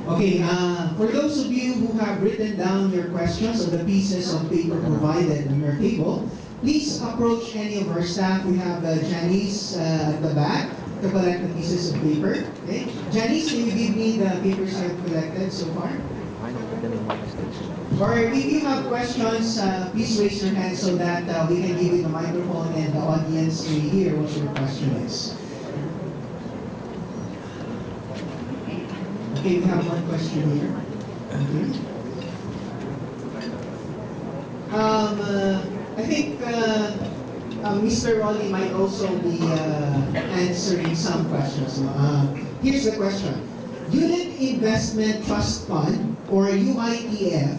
Okay, for those of you who have written down your questions on the pieces of paper provided on your table, please approach any of our staff. We have Janice at the back to collect the pieces of paper. Okay, Janice, can you give me the papers you have collected so far? Or if you have questions, please raise your hand so that we can give you the microphone and the audience can hear what your question is. Okay, we have one question here. I think Mr. Rolly might also be answering some questions. Here's the question. Unit Investment Trust Fund, or UITF,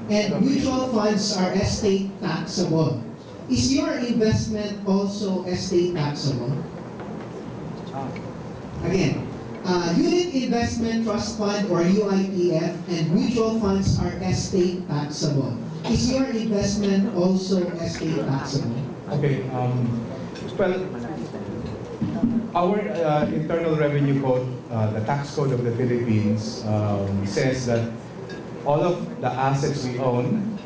and mutual funds are estate taxable. Is your investment also estate taxable? Again, Unit Investment Trust Fund, or UITF, and mutual funds are estate taxable. Is your investment also estate taxable? Okay. Well, our Internal Revenue Code, the tax code of the Philippines, says that all of the assets we own,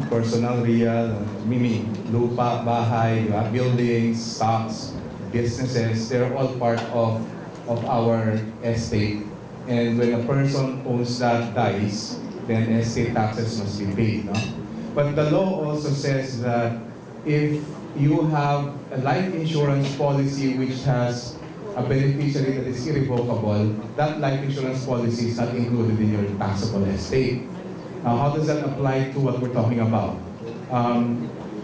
personal, real, meaning lupa, bahay, buildings, stocks, businesses, they're all part of our estate. And when a person owns that dies, then estate taxes must be paid. No? But the law also says that if you have a life insurance policy which has a beneficiary that is irrevocable, that life insurance policy is not included in your taxable estate. Now, how does that apply to what we're talking about?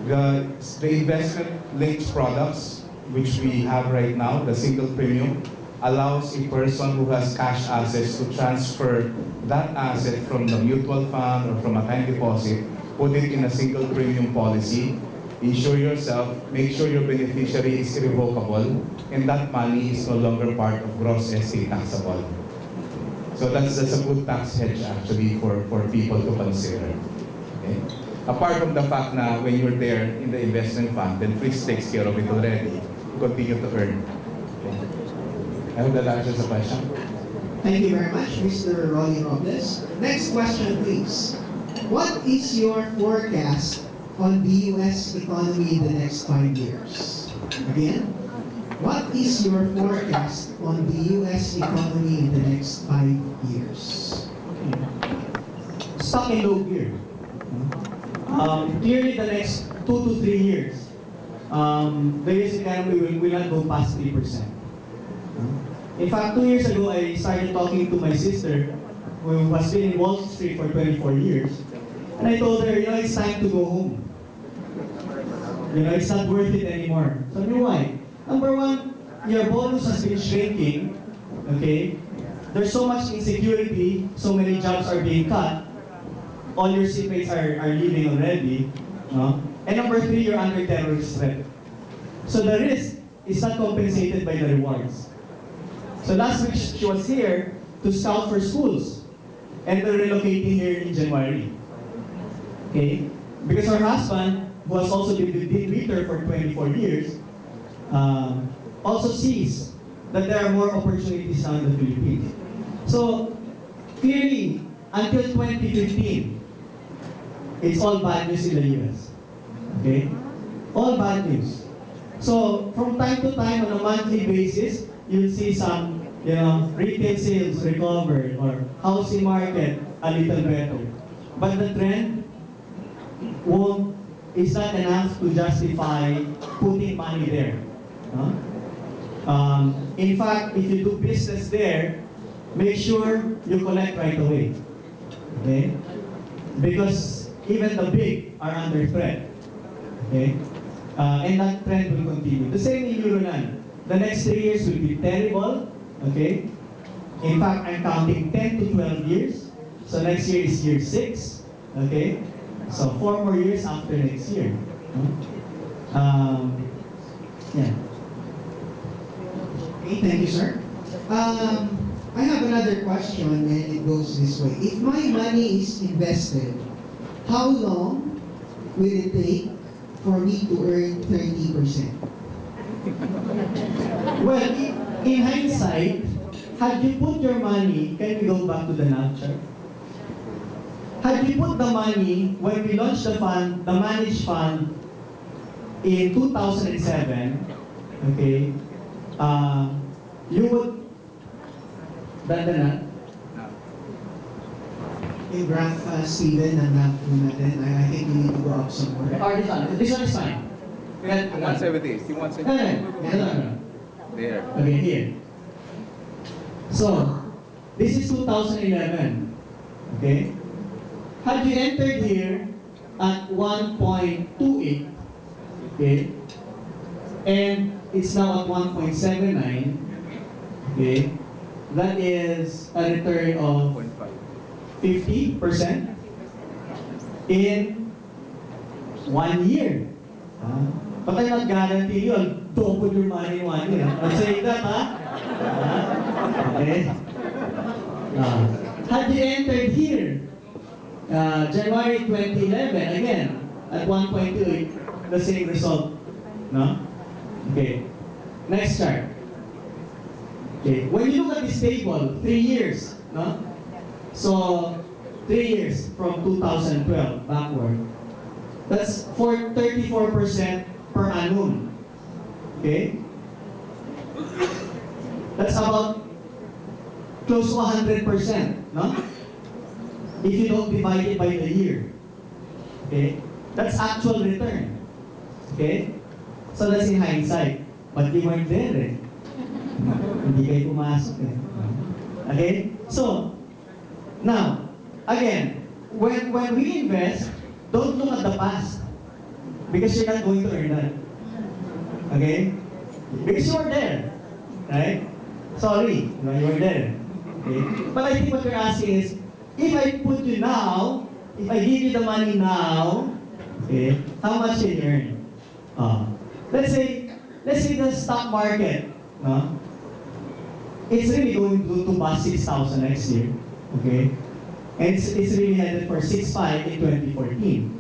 The investment-linked products, which we have right now, the single premium, allows a person who has cash assets to transfer that asset from the mutual fund or from a time deposit, put it in a single premium policy, insure yourself, make sure your beneficiary is irrevocable, and that money is no longer part of gross estate taxable. So that's a good tax hedge actually for people to consider. Okay? Apart from the fact na when you're there in the investment fund, then Fritz takes care of it already. You continue to earn. Okay? I hope that answers the question. Thank you very much, Mr. Rolly Robles. Next question, please. What is your forecast on the U.S. economy in the next 5 years? Again, what is your forecast on the U.S. economy in the next 5 years? Stuck in low gear. Clearly, the next 2 to 3 years, the U.S. economy will not go past 3%. In fact, 2 years ago, I started talking to my sister, who has been in Wall Street for 24 years, and I told her, it's time to go home. It's not worth it anymore. So, why? Number one, your bonus has been shrinking, okay? There's so much insecurity, so many jobs are being cut, all your seatmates are leaving already, no? And number three, you're under terrorist threat. So the risk is not compensated by the rewards. So last week, she was here to scout for schools, and they're relocating here in January. Okay? Because her husband, who has also been with her for 24 years, also sees that there are more opportunities now in the Philippines. So, clearly, until 2015, it's all bad news in the US. Okay? All bad news. So, from time to time, on a monthly basis, you'll see some, retail sales recovered or housing market a little better. But the trend is not enough to justify putting money there. In fact, if you do business there, make sure you collect right away. Okay? Because even the big are under threat. Okay? And that trend will continue. The same in Euroland. The next 3 years will be terrible. Okay? In fact, I'm counting 10 to 12 years. So next year is year 6. Okay? So 4 more years after next year. Yeah. Okay, thank you, sir. I have another question, and it goes this way. If my money is invested, how long will it take for me to earn 30%? Well, in hindsight, had you put your money, can we go back to the nav chart? Had you put the money, when we launched the fund, the managed fund, in 2007, okay, you would, Yung graph, Steven, ang graph po natin, I think you need to go up some more. or this one is fine. 170. See 170. No. There. Okay, here. So, this is 2011. Okay? Had you entered here at 1.28, okay, and it's now at 1.79, okay, that is a return of 50% in 1 year. But I'm not guarantee you'll double your money in 1 year. I'm saying that, okay. Had you entered here, January 2011, again, at 1.28, the same result. No? Okay. Next chart. Okay. When you look at this table, 3 years, no? So, 3 years from 2012 backward. That's for 34% per annum. Okay? That's about close to 100%, no? If you don't divide it by the year. Okay? That's actual return. Okay? So that's in hindsight. But you weren't there eh. Hindi kayo pumasok eh. Okay? So, now, again, when we invest, don't look at the past. Because you're not going to earn that. Okay? Because you were there. Right? Sorry, no, you were there. Okay? But I think what you're asking is, if I put you now, if I give you the money now, okay, how much can you earn? Let's say the stock market, no? It's really going to bust 6,000 next year, okay? And it's really headed for 6.5 in 2014,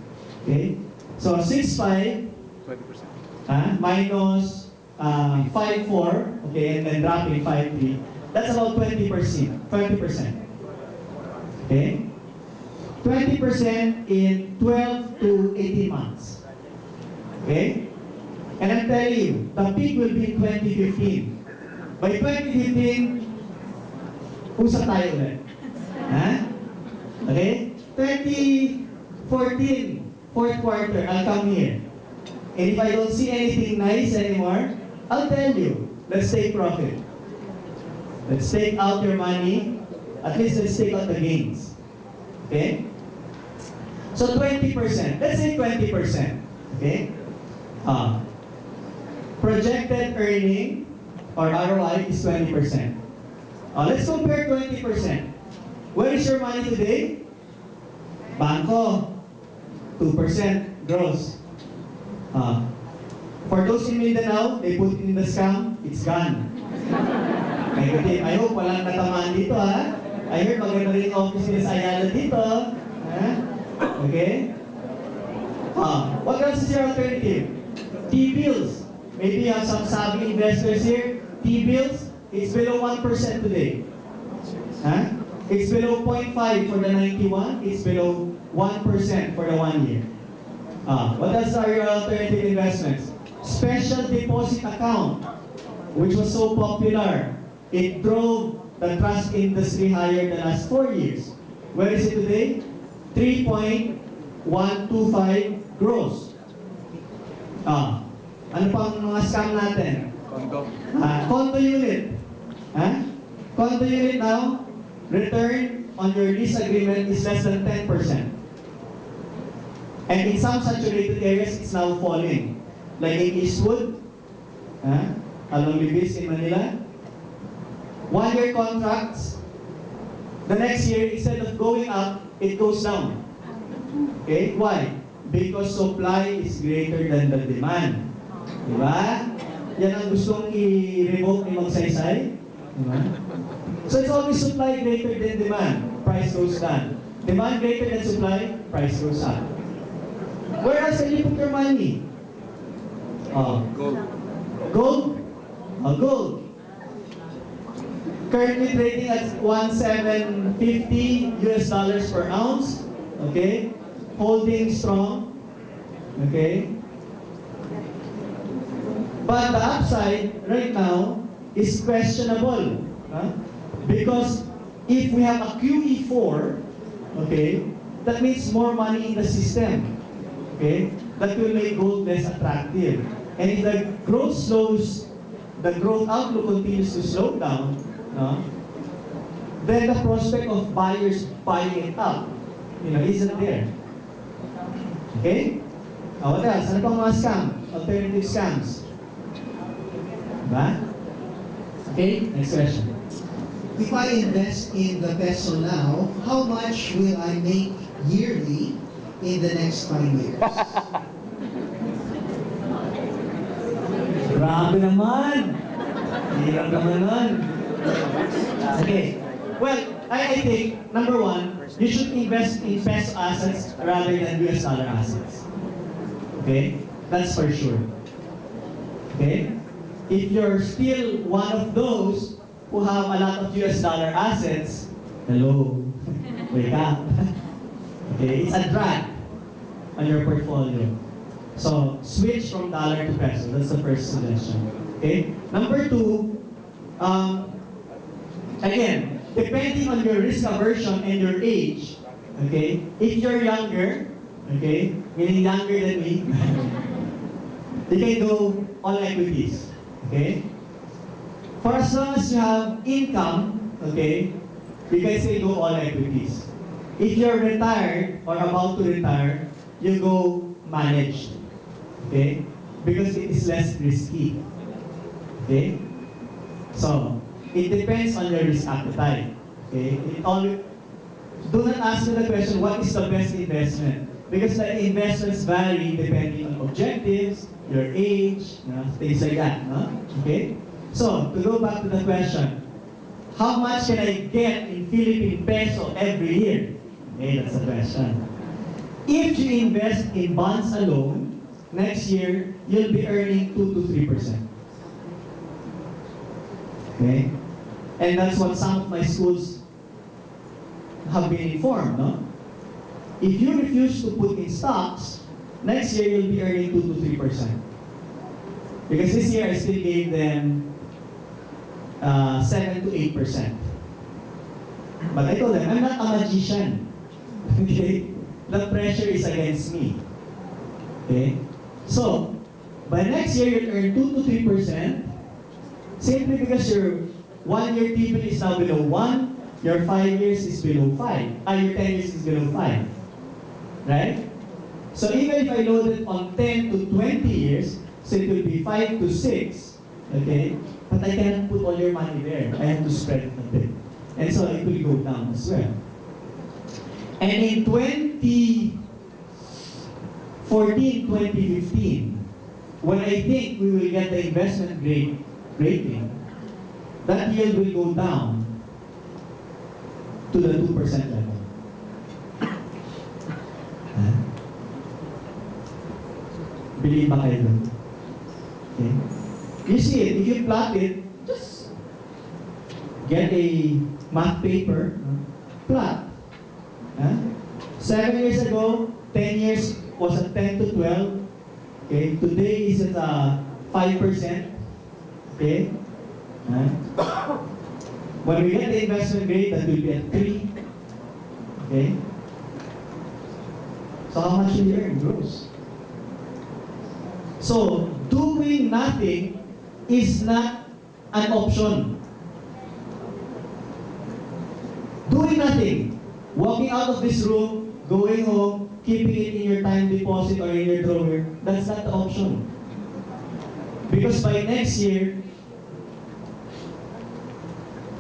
okay? So 6.5 20%. minus 5.4, okay, and then dropping 5.3, that's about 20%. Okay? 20% in 12 to 18 months. Okay? And I'm telling you, the peak will be in 2015. By 2015, usap tayo ulit. Ha? Okay? 2014, fourth quarter, I'll come here. And if I don't see anything nice anymore, I'll tell you, let's take profit. Let's take out your money. At least let's take out the gains. Okay? So 20%. Let's say 20%. Okay? Projected earning or ROI is 20%. Let's compare 20%. Where is your money today? Banco, 2% gross. For those in Mindanao, they put it in the scam, it's gone. Negative. I hope walang natamaan dito ha. I heard maganda rin office ni Ayala dito. Okay? What else is your alternative? T-bills. Maybe you have some savvy investors here. T-bills, it's below 1% today. It's below 0.5 for the 91. It's below 1% for the 1 year. What else are your alternative investments? Special deposit account, which was so popular. It drove the trust industry higher the last 4 years. Where is it today? 3.125 gross. Ano pang mga scam natin? Condo. Condo unit. Condo unit now, return on your lease agreement is less than 10%. And in some saturated areas, it's now falling. Like in Eastwood, along Libis in Manila, 1 year contracts, the next year, instead of going up, it goes down. Okay? Why? Because supply is greater than the demand. Diba? Yan ang gustong i-revoke ni Magsaysay. Diba? So it's always supply greater than demand, price goes down. Demand greater than supply, price goes up. Where else can you put your money? Gold. Gold? Gold. currently trading at 1,750 US dollars per ounce. Okay? Holding strong. Okay? But the upside right now is questionable. Because if we have a QE4, okay, that means more money in the system. Okay? That will make gold less attractive. And if the growth slows, the growth outlook continues to slow down, then the prospect of buyers buying it up, isn't there. Okay? What else? Ano pang mga scam? Alternative scams. Diba? Okay, next question. If I invest in the peso now, how much will I make yearly in the next 5 years? Grabe naman! Hirap naman nun. Okay. Well, I think, number one, you should invest in peso assets rather than US dollar assets. Okay? That's for sure. Okay? If you're still one of those who have a lot of US dollar assets, hello, wake up. Okay? It's a drag on your portfolio. So, switch from dollar to peso. That's the first suggestion. Okay? Number two, again, depending on your risk aversion and your age, okay, if you're younger, okay, meaning younger than me, you can go all equities, okay? For as long as you have income, okay, you can still go all equities. If you're retired or about to retire, you go managed, okay? Because it is less risky, okay? So, it depends on your risk appetite. Okay? Do not ask me the question, what is the best investment? Because the investments vary depending on objectives, your age, things like that. No? Okay? So, to go back to the question, how much can I get in Philippine peso every year? Okay, that's the question. If you invest in bonds alone, next year, you'll be earning 2 to 3%. Okay? And that's what some of my schools have been informed, no? If you refuse to put in stocks, next year you'll be earning 2 to 3%. Because this year I still gave them 7 to 8%. But I told them, I'm not a magician. Okay? The pressure is against me. Okay? So, by next year you'll earn 2 to 3%, simply because your 1 year T-bill is now below 1, your 5 years is below 5, your 10 years is below 5. Right? So even if I load it on 10 to 20 years, so it will be 5 to 6, okay? But I cannot put all your money there. I have to spread it a bit. And so it will go down as well. And in 2014, 2015, when I think we will get the investment grade rating, that yield will go down to the 2% level. Believe ba kayo dun? Okay? You see it, if you plot it, just get a math paper, plot. 7 years ago, 10 years was at 10 to 12. Okay? Today is at 5%. Okay? When we get the investment grade, that will be at 3. Okay? So how much will you earn gross? So, doing nothing is not an option. Doing nothing, walking out of this room, going home, keeping it in your time deposit or in your drawer, that's not the option. Because by next year,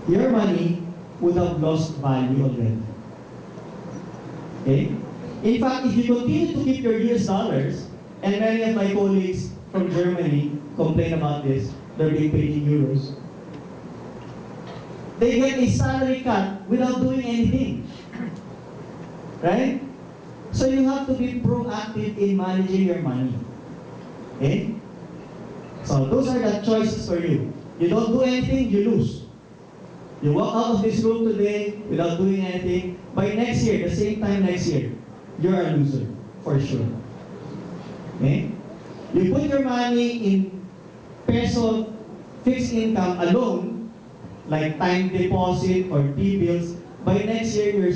your money would have lost value already. Okay? In fact, if you continue to keep your US dollars, and many of my colleagues from Germany complain about this, they're being paid in euros. They get a salary cut without doing anything. Right? So you have to be proactive in managing your money. Okay? So those are the choices for you. You don't do anything, you lose. You walk out of this room today without doing anything, by next year, the same time next year, you're a loser, for sure. Okay? You put your money in peso fixed income alone, like time deposit or T-bills, by next year, you're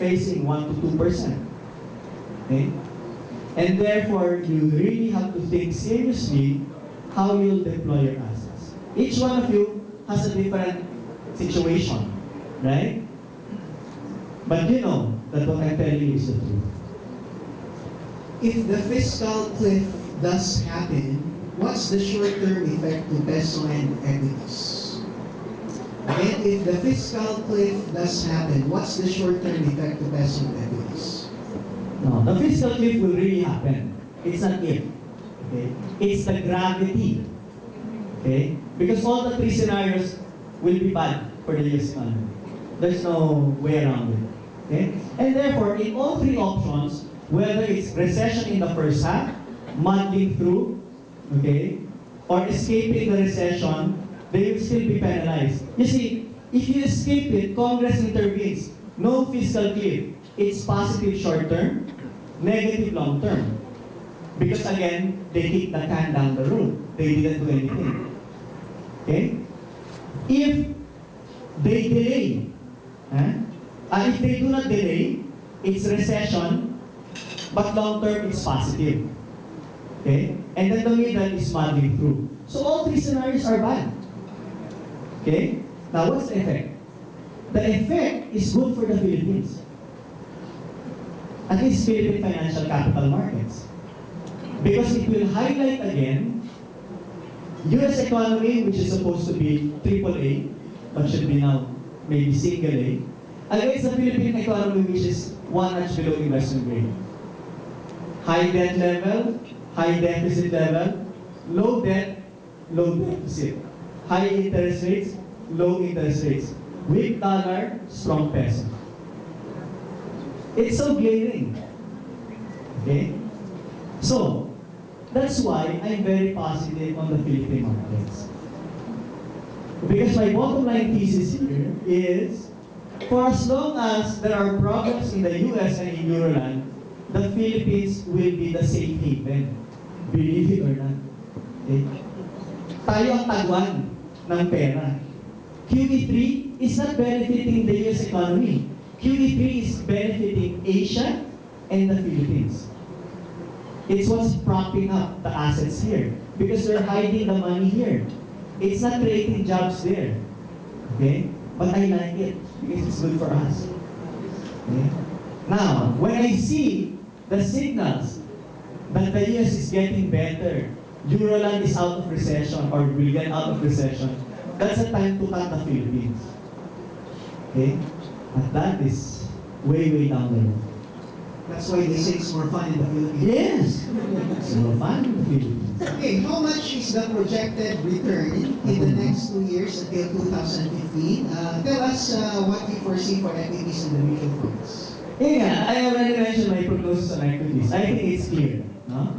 facing 1 to 2%. Okay? And therefore, you really have to think seriously how you'll deploy your assets. Each one of you has a different situation, right? But you know that what I'm telling you is the truth. If the fiscal cliff does happen, what's the short-term effect to peso and equities? And if the fiscal cliff does happen, what's the short-term effect to peso and equities? No, the fiscal cliff will really happen. It's not if. Okay? It's the gravity. Okay? Because all the three scenarios will be bad for the US economy. There's no way around it. Okay? And therefore, in all three options, whether it's recession in the first half, muddling through, okay, or escaping the recession, they will still be penalized. You see, if you escape it, Congress intervenes. No fiscal cliff. It's positive short term, negative long term. Because again, they kick the can down the road. They didn't do anything. Okay? If they delay, if they do not delay, it's recession, but long term it's positive. Okay? And then the middle is muddling through. So all three scenarios are bad. Okay? Now what's the effect? The effect is good for the Philippines. At least Philippine financial capital markets. Because it will highlight again US economy, which is supposed to be AAA, but should be now maybe single A, against the Philippine economy, which is one notch below investment grade. High debt level, high deficit level, low debt, low deficit. High interest rates, low interest rates. Weak dollar, strong peso. It's so glaring. Okay? So, that's why I'm very positive on the Philippine markets. Because my bottom line thesis here is, for as long as there are problems in the US and in Euroland, the Philippines will be the safe haven. Believe it or not. Okay? Tayo ang tagwan ng pera. QE3 is not benefiting the US economy. QE3 is benefiting Asia and the Philippines. It's what's propping up the assets here because they're hiding the money here. It's not creating jobs there. Okay? But I like it because it's good for us. Okay? Now, when I see the signals that the US is getting better, Euroland is out of recession or will get out of recession, that's the time to cut the Philippines. Okay? But that is way, way down the road. That's why they say it's more fun in the Philippines. Yes! It's more fun in the Philippines. Okay, how much is the projected return in the next 2 years until 2015? Tell us what you foresee for equities and the mutual funds. Yeah, I already mentioned my prognosis on equities. I think it's clear. No?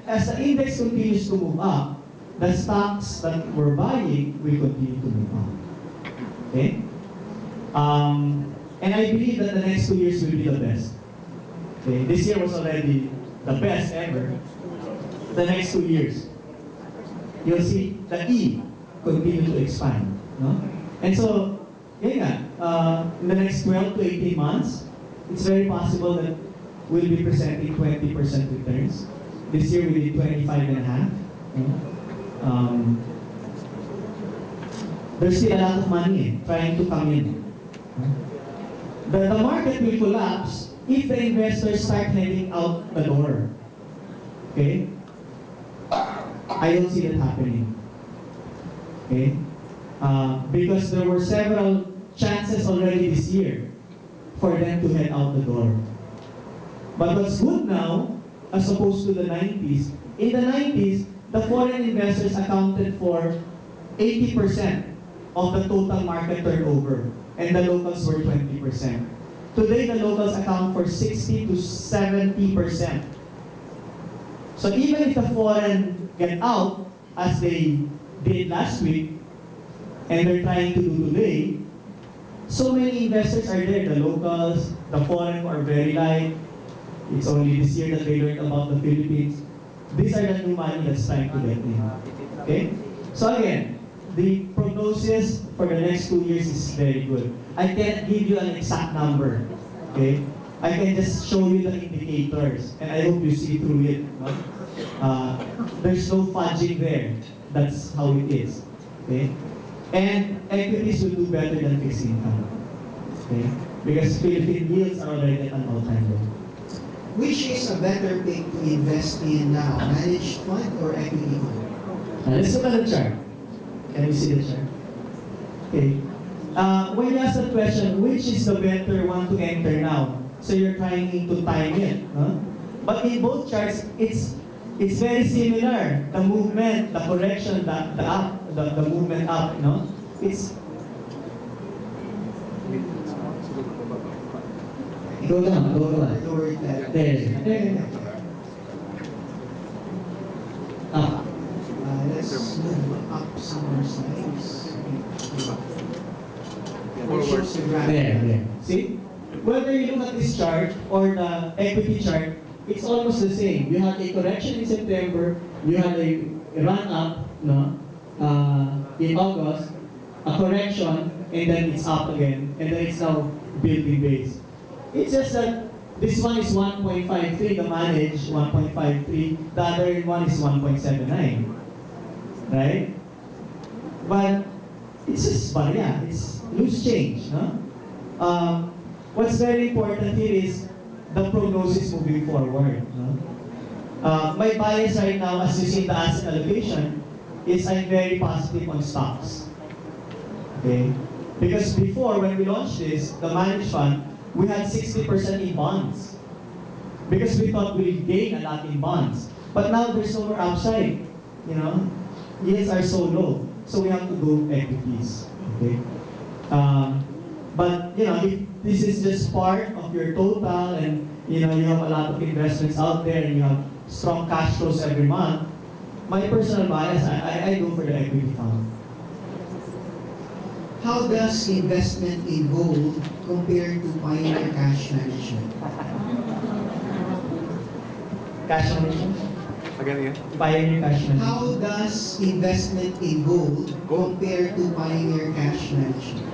As the index continues to move up, the stocks that we're buying will continue to move up. Okay? And I believe that the next 2 years will be the best. Okay? This year was already the best ever. The next 2 years, you'll see the E continue to expand. No? And so, in the next 12 to 18 months, it's very possible that we'll be presenting 20% returns. This year we did 25.5. There's still a lot of money trying to come in. The market will collapse if the investors start heading out the door. Okay? I don't see that happening. Okay? Because there were several chances already this year for them to head out the door. But what's good now, as opposed to the 90s, in the 90s, the foreign investors accounted for 80% of the total market turnover, and the locals were 20%. Today, the locals account for 60 to 70%. So even if the foreign get out, as they did last week, and they're trying to do today, so many investors are there. The locals, the foreign are very light. It's only this year that they learned about the Philippines. These are the new money that's trying to get in. Okay? So again, the prognosis for the next 2 years is very good. I can't give you an exact number. Okay? I can just show you the indicators, and I hope you see through it. No? There's no fudging there. That's how it is. Okay? And equities will do better than fixed income. Okay? Because Philippine yields are already at an all-time low. Which is a better pick to invest in now, managed fund or equity fund? Let's look at the chart. Can we see the chart? Okay. When you ask the question, which is the better one to enter now? So you're trying to time it. Huh? But in both charts, it's very similar. The movement, the correction, the up, the movement up. No, it's. Go down. Lower that. There. Up. Let's move up some more slides. It shows the graph. There. See? Whether you look at this chart or the equity chart, it's almost the same. You had a correction in September, you had a run up, no, in August, a correction, and then it's up again, and then it's now building base. It's just that this one is 1.53, the managed 1.53, the other one is 1.79, right? But it's just barya, it's loose change, no? What's very important here is the prognosis moving forward. No? My bias right now, as you see in the asset allocation, is I'm very positive on stocks. Okay? Because before, when we launched this, the managed fund, we had 60% in bonds. Because we thought we'd gain a lot in bonds. But now there's no more upside. You know? Yields are so low. So we have to go equities. Okay? But you know, if this is just part of your total, and you know you have a lot of investments out there, and you have strong cash flows every month, my personal bias, I go for the equity fund. How does investment in gold compare to Pioneer Cash Management? Cash management? Again. Pioneer cash management. How does investment in gold compare to Pioneer Cash Management?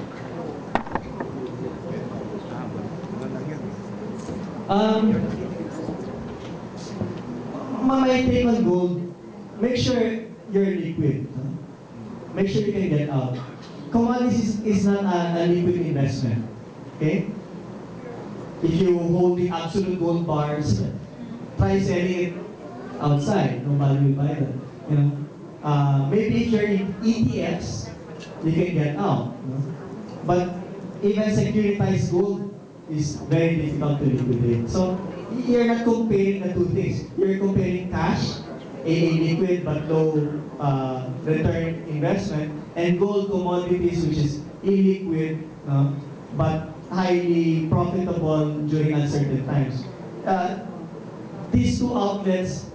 My take on gold, make sure you're liquid. Make sure you can get out. Commodities is not a liquid investment. Okay? If you hold the absolute gold bars, try selling it outside. Nobody will buy that. You know? Maybe if you're in ETFs, you can get out. You know? But even securitized gold is very difficult to liquidate. So you're not comparing the two things. You're comparing cash, a liquid but low return investment, and gold commodities, which is illiquid but highly profitable during uncertain times. These two outlets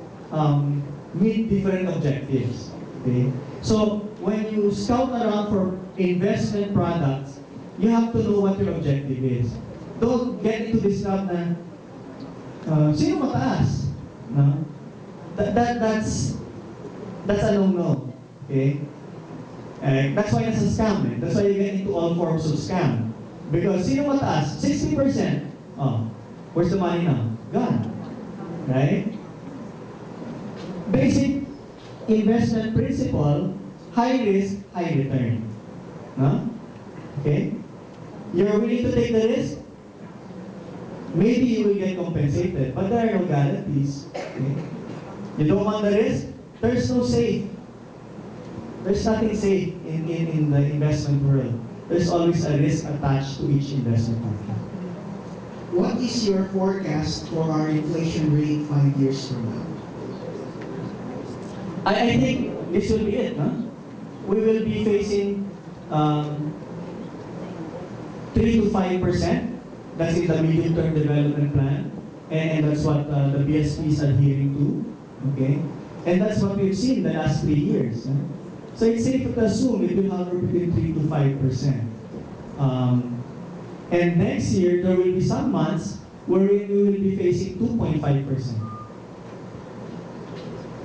meet different objectives. Okay? So when you scout around for investment products, you have to know what your objective is. Don't get into this trap na sino mataas? No? That's a no-no. Okay? That's why it's a scam. That's why you get into all forms of scam. Because sino mataas? 60%. Oh, where's the money now? Gone. Right? Basic investment principle, high risk, high return. No? Okay? You're willing to take the risk? Maybe you will get compensated, but there are no guarantees. Okay? You don't want the risk? There's no safe. There's nothing safe in the investment world. There's always a risk attached to each investment contract. What is your forecast for our inflation rate 5 years from now? I think this will be it. Huh? We will be facing 3 to 5%. That's in the medium-term development plan, and that's what the BSP is adhering to. Okay, and that's what we've seen the last 3 years. Huh? So it's safe to assume it will hover between 3 to 5%. And next year, there will be some months where we will be facing 2.5%.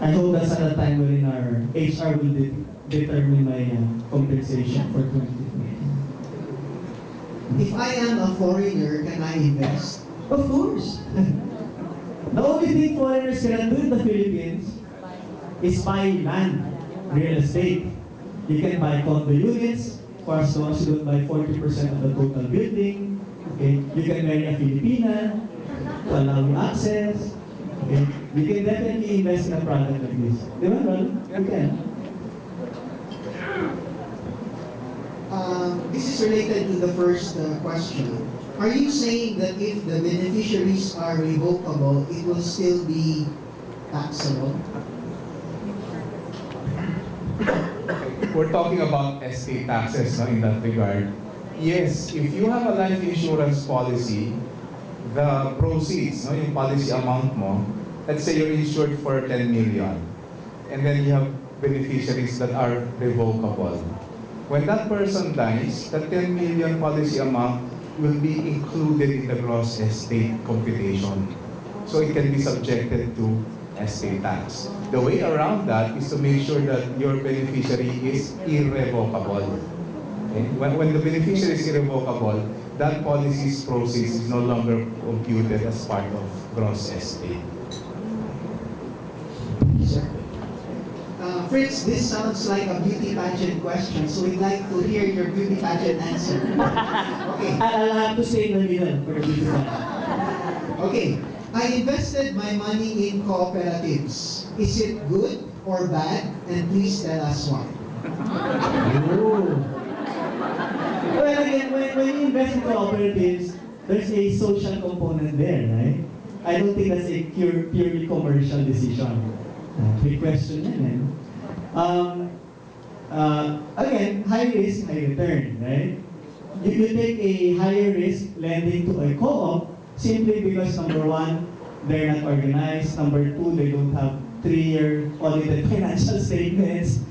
I hope that's at the time wherein our HR will determine my compensation for 2020. If I am a foreigner, can I invest? Of course. The only thing foreigners cannot do in the Philippines is buy land, real estate. You can buy condo units for as long as you don't buy 40% of the total building. Okay? You can marry a Filipina to allow you access. Okay? You can definitely invest in a product like this. Di ba, Ron? You can. This is related to the first question. Are you saying that if the beneficiaries are revocable, it will still be taxable? We're talking about estate taxes in that regard. Yes, if you have a life insurance policy, the proceeds, yung policy amount mo, let's say you're insured for 10 million, and then you have beneficiaries that are revocable. When that person dies, the 10 million policy amount will be included in the gross estate computation. So it can be subjected to estate tax. The way around that is to make sure that your beneficiary is irrevocable. Okay? When the beneficiary is irrevocable, that policy's proceeds is no longer computed as part of gross estate. Sir. Fritz, this sounds like a beauty pageant question, so we'd like to hear your beauty pageant answer. Okay. I'll have to stay in the middle for the beauty pageant. Okay. I invested my money in cooperatives. Is it good or bad? And please tell us why. Oh. Well, again, when you invest in cooperatives, there's a social component there, right? I don't think that's a purely commercial decision. Big question yan, again, high risk, high return, right? You take a higher risk lending to a co-op simply because number one, they're not organized. Number two, they don't have 3-year audited financial statements.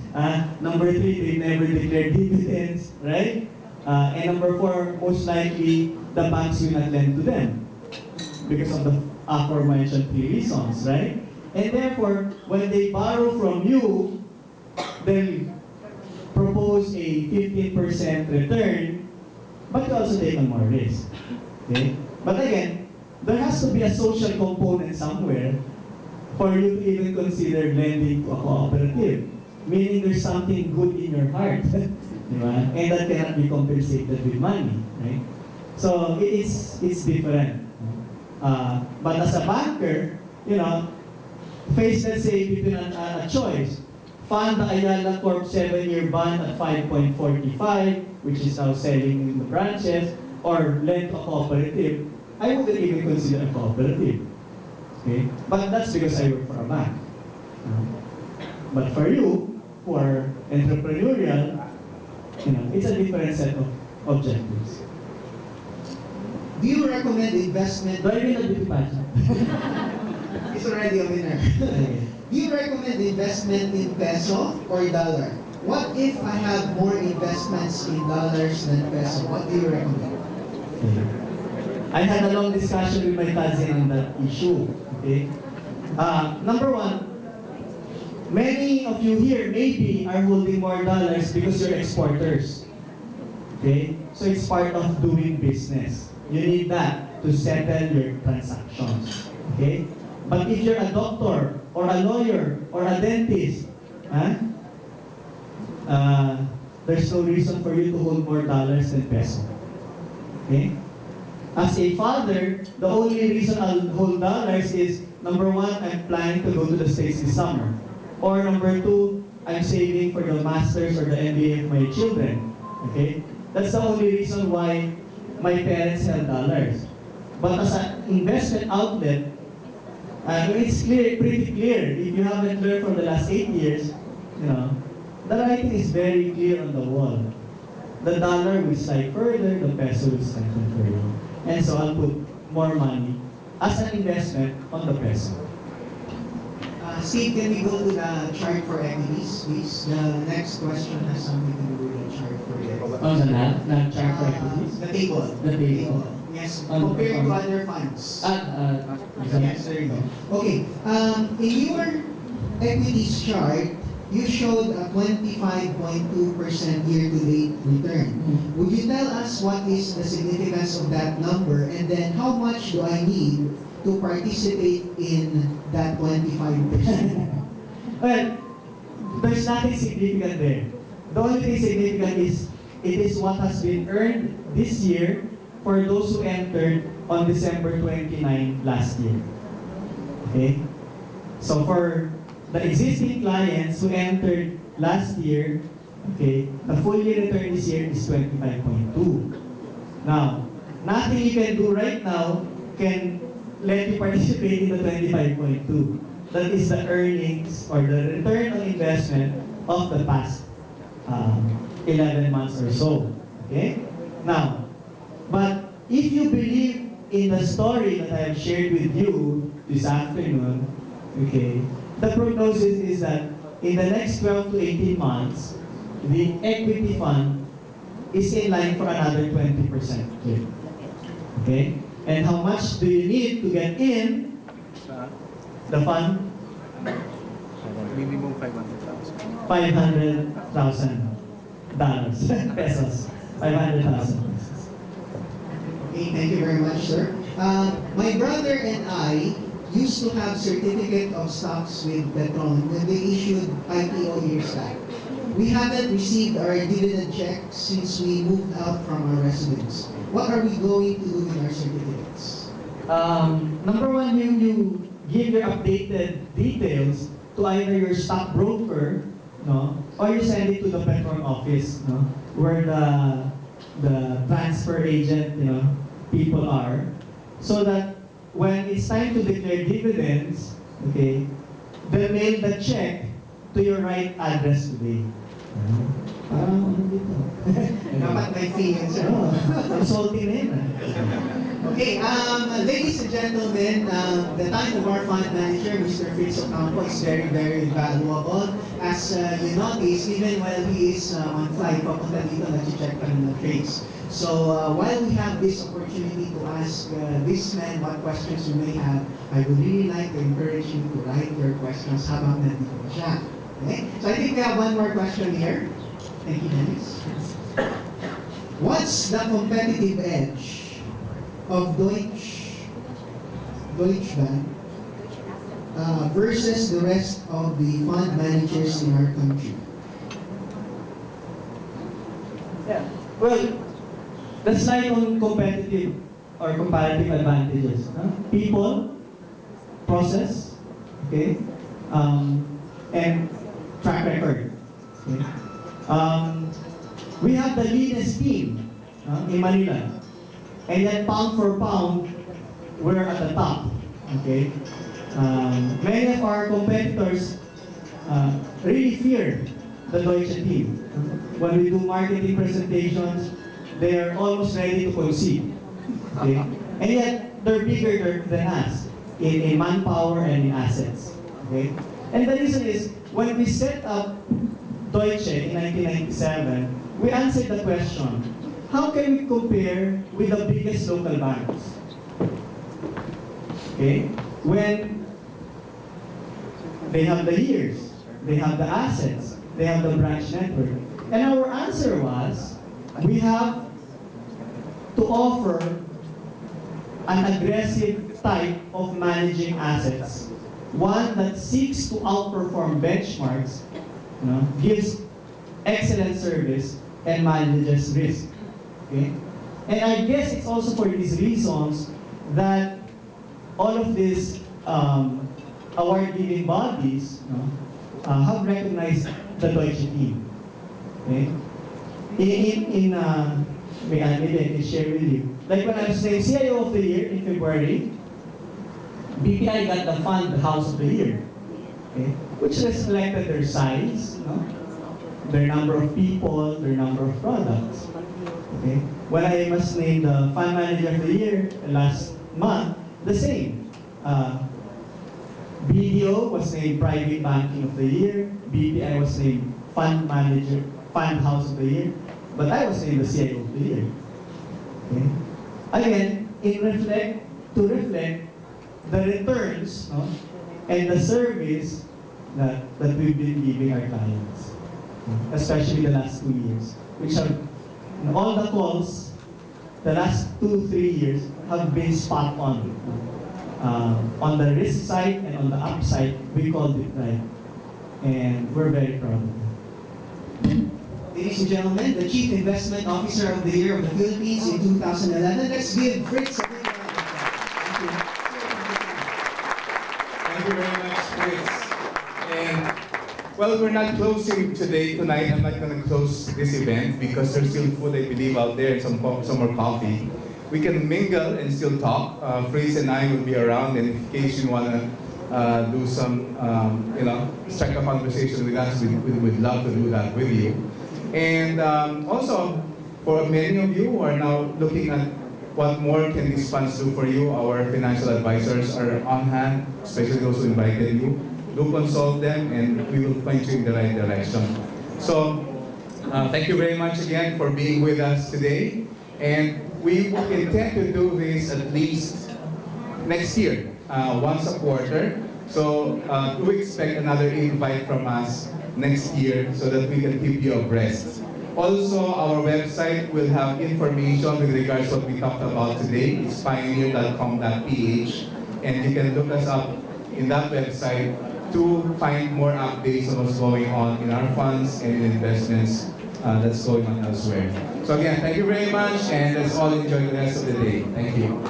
Number three, they never declared dividends, right? And number four, most likely, the banks will not lend to them because of the aforementioned 3 reasons, right? And therefore, when they borrow from you, they'll propose a 15% return, but you also take on more risk. Okay? But again, there has to be a social component somewhere for you to even consider lending to a cooperative. Meaning there's something good in your heart. And that cannot be compensated with money. Right? So it's different. But as a banker, faced, let's say, between a choice, fund the Ayala Corp 7-year bond at 5.45, which is now selling in the branches, or lend to a cooperative, I wouldn't even consider a cooperative. Okay? But that's because I work for a bank. But for you, who are entrepreneurial, it's a different set of objectives. Do you recommend investment? Do I win a beauty pageant? It's already a winner. Do you recommend investment in peso or dollar? What if I have more investments in dollars than peso? What do you recommend? I had a long discussion with my cousin on that issue. Okay. Number one, many of you here maybe are holding more dollars because you're exporters. Okay? So it's part of doing business. You need that to settle your transactions. Okay? But if you're a doctor or a lawyer or a dentist, there's no reason for you to hold more dollars than peso. Okay? As a father, the only reason I'll hold dollars is, number one, I'm planning to go to the States this summer. Or number two, I'm saving for the masters or the MBA of my children. Okay? That's the only reason why my parents held dollars. But as an investment outlet, it's pretty clear. If you haven't learned from the last 8 years, the writing is very clear on the wall. The dollar will slide further, the peso will slide further. And so I'll put more money as an investment on the peso. Steve, can we go to the chart for equities, please? The next question has something to do with the chart for equities. Oh, the chart for equities? The table. The table. Yes, On- compared to on- other funds. Yes, there you go. Okay, in your equities chart, you showed a 25.2% year-to-date return. Would you tell us what is the significance of that number, and then how much do I need to participate in that 25%? Well, there's nothing significant there. The only thing significant is it is what has been earned this year for those who entered on December 29 last year. Okay? So for the existing clients who entered last year, okay, the full year return this year is 25.2. Now, nothing you can do right now can let you participate in the 25.2. That is the earnings or the return on investment of the past 11 months or so. Okay? Now, but if you believe in the story that I have shared with you this afternoon, okay, the prognosis is that in the next 12 to 18 months, the equity fund is in line for another 20%. Okay? And how much do you need to get in the fund? Minimum 500,000. $500,000 pesos. 500,000 pesos. Okay, thank you very much, sir. My brother and I used to have certificate of stocks with Petron when they issued IPO years back. We haven't received our dividend check since we moved out from our residence. What are we going to do with our certificates? Number one, you give your updated details to either your stockbroker, no, or you send it to the Petron office, no, where the transfer agent, people are, so that when it's time to declare dividends, okay, they'll mail the check to your right address today. Dapat may fee yun, sir. Consulting na yun. Okay, ladies and gentlemen, the time of our fund manager, Mr. Fritz Ocampo, is very, very valuable. As you notice, even while he is on flight, papunta dito, nag-check pa rin ng trades. So while we have this opportunity to ask this man what questions you may have, I would really like to encourage you to write your questions habang nandito pa siya. Okay? So I think we have one more question here. Thank you, Dennis. What's the competitive edge of Deutsche Bank versus the rest of the fund managers in our country? Yeah. Well, that's like on competitive or comparative advantages. People, process, okay, and track record. Okay? We have the leanest team in Manila, and yet pound for pound, we're at the top. Okay, many of our competitors really fear the Deutsche team. When we do marketing presentations, they are almost ready to concede. Okay? And yet, they're bigger than us in manpower and in assets. Okay? And the reason is, when we set up Deutsche in 1997, we answered the question, how can we compare with the biggest local banks? Okay? When they have the years, they have the assets, they have the branch network. And our answer was, we have to offer an aggressive type of managing assets. One that seeks to outperform benchmarks, gives excellent service, and manages risk. Okay? And I guess it's also for these reasons that all of these award-giving bodies have recognized the Deutsche team. Okay? Maybe I can share with you. Like when I was named CIO of the Year in February, BPI got the fund House of the Year, okay? Which reflected their size, their number of people, their number of products. Okay? When I was named the Fund Manager of the Year last month, the same. BDO was named Private Banking of the Year. BPI was named Fund Manager, Fund House of the Year. But I was named the CIO of the Year. Okay? Again, to reflect the returns, no, and the service that we've been giving our clients, especially the last 2 years, which have, in all the calls, the last 2-3 years have been spot on. On the risk side and on the upside, we called it right. And we're very proud of it. Ladies and gentlemen, the Chief Investment Officer of the Year of the Philippines in 2011. Let's give Fritz a big round of applause. Thank you very much, Chris. And well, we're not closing tonight. I'm not going to close this event because there's still food, I believe, out there and some more coffee. We can mingle and still talk. Fritz and I will be around, and in case you want to do some, strike a conversation with us, we'd love to do that with you. And also, for many of you who are now looking at what more can these funds do for you, our financial advisors are on hand, especially those who invited you. Do consult them, and we will point you in the right direction. So, thank you very much again for being with us today. And we intend to do this at least next year, once a quarter. So do expect another invite from us next year so that we can keep you abreast. Also, our website will have information with regards to what we talked about today. It's pioneer.com.ph, and you can look us up in that website to find more updates on what's going on in our funds and in investments that's going on elsewhere. So again, thank you very much, and let's all enjoy the rest of the day. Thank you.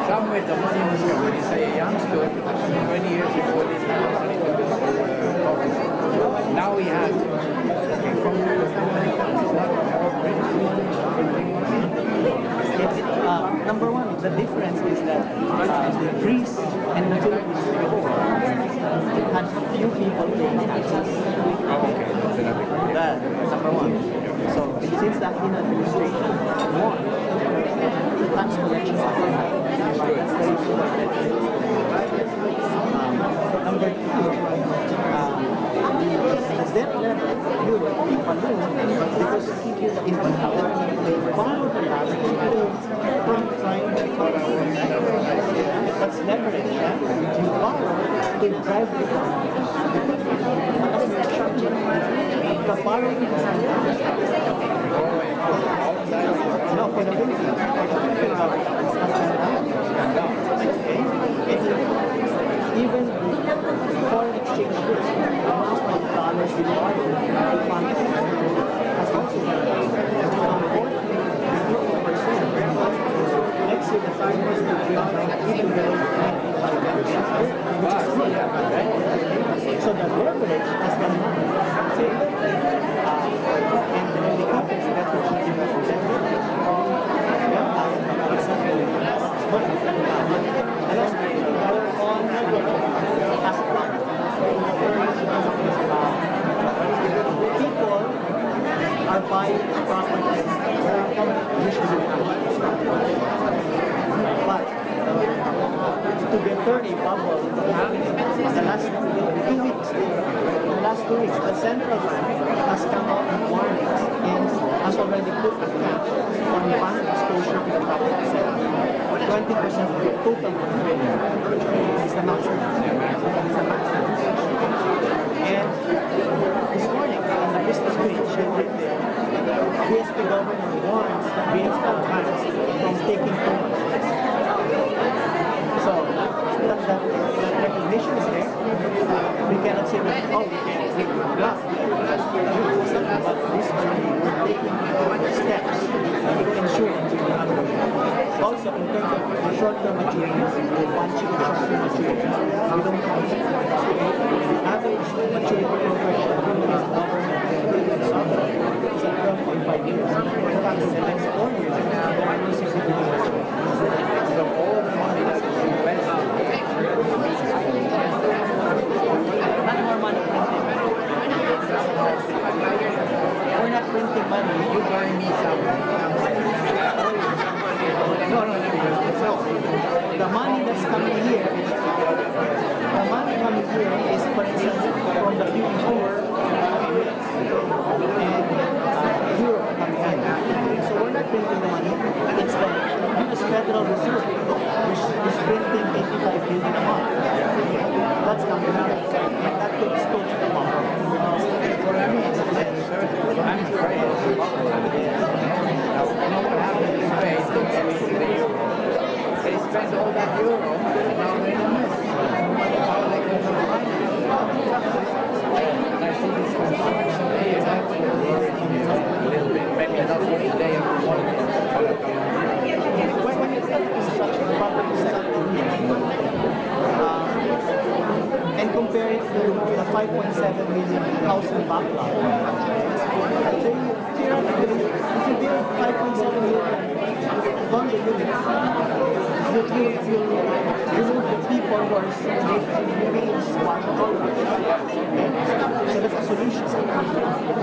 Somewhere the money was going to say a youngster 20 years before this house. Now he has number one, the difference is that Greece and the Philippines before had few people paying taxes. That number one. So since the Aquino administration won, the tax collection is very high. That's the reason why that is. Number two, the debt level Europe ballooned because in 2000 they borrowed the government from trying to that's leverage. You borrow to drive the economy. The borrowing is no, for the Philippines. Even foreign exchange risk, the amount of dollars we borrow to fund has also gone from 40% next year the target is to be even below 95%. So the leverage has gone up. And the companies that we should be represented, people are buying properties where usually but to deter a bubble in the last 2 weeks. In the last 2 weeks, the central bank has come out with warnings and has already put a cap on bank exposure to the public sector. 20% of the total portfolio is the maximum. And this morning, in the business page, BSP governor warns the municipal banks from taking too much risk. So, that recognition is there. We cannot say that, oh, we bluff. But this early, we're taking steps to ensure that we will not go. Also, in terms of the short-term maturities, we're bunching the short-term maturities. We don't have the average maturity profile of the government is at 12.5 years. In fact, in the next 4 years, there are no significant. So all the money that is invested Not more money printing. We're not printing money. you buy me something. No. The money that's coming here, is, for instance, from the EU and Europe coming in. So we're not printing the money. It's the US Federal Reserve, which is printing 85 billion a month. That's coming out. And that could expose the market. I'm afraid. Now, you know what happened in Spain? They spent all that euro, now they're in a mess. How are they going to finance? And I see this construction here, that's a little bit, maybe not every day of the morning. When you start construction, the property sector, and compare it to the 5.7 million housing backlog, theoretically, if you build 5.7 million condo units, you remove the people who are living in smart homes. So that's a solution.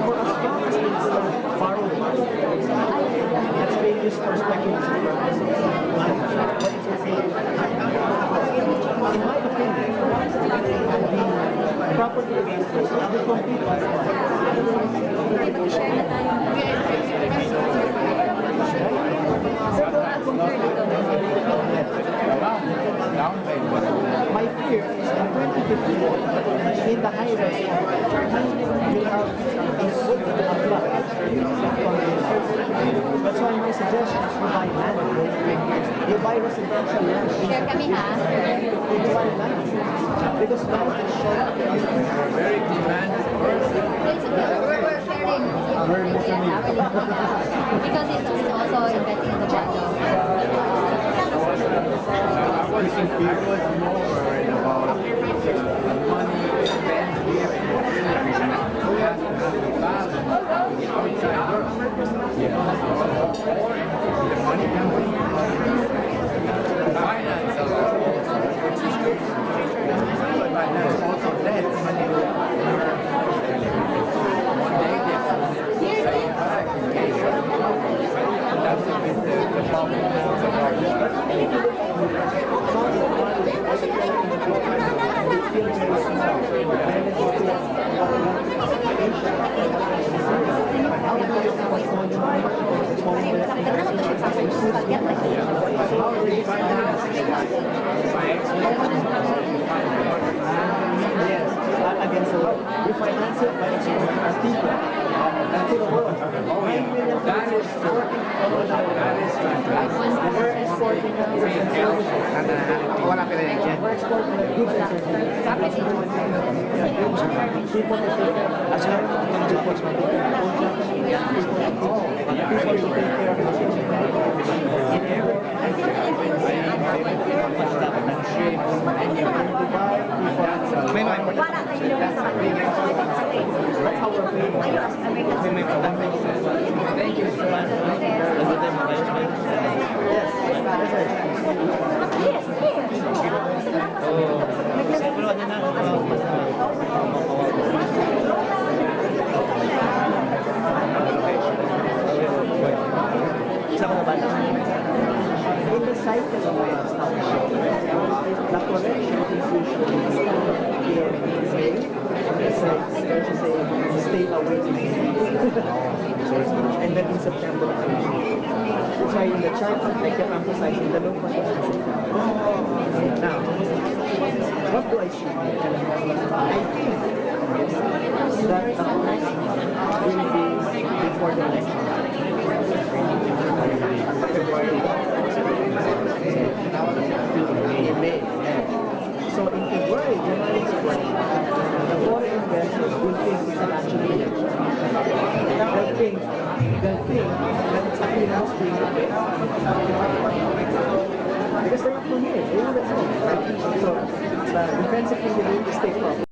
For as long as people are borrowing, that's being used for speculative purposes. In my opinion, the property investors will compete with Down payment. my fear is in 2050, in the high-rise, you'll have a flood. That's why my suggestion is you buy land. You buy residential land. Share kami ha. You buy land. Because land is short. Very demanding person. It's okay. We're sharing. Because it's also investing in the bottom. I was more worried about the money spent here in the country. We have to have a balance with outside work. Or the money company finance a lot, which is good. But there's also debt money. One day they have to pay back in case of that's a bit the problem Yes, against the law. We finance it by exporting our people to the world. 9 million that is true. That is fantastic. We're exporting goods and services. Wala ka rin dyan. We're exporting goods and services. People to take care. As well, mga reports na people to take care of the in every may mga important. That's how we're paying. Thank you so much. In the cycle of stock the correction is usually in May. It's like, let's just say, stay away in May. And then in September, that's why in the chart, I kept emphasizing the low point of September. Now, what do I see? I think that the correction will be before the election. February. In May. So in February, January, February, the foreign investors will think it's an actual election. They'll think that it's a freelance being because they're not familiar. They don't know. So the defensive thing they do is stay proper.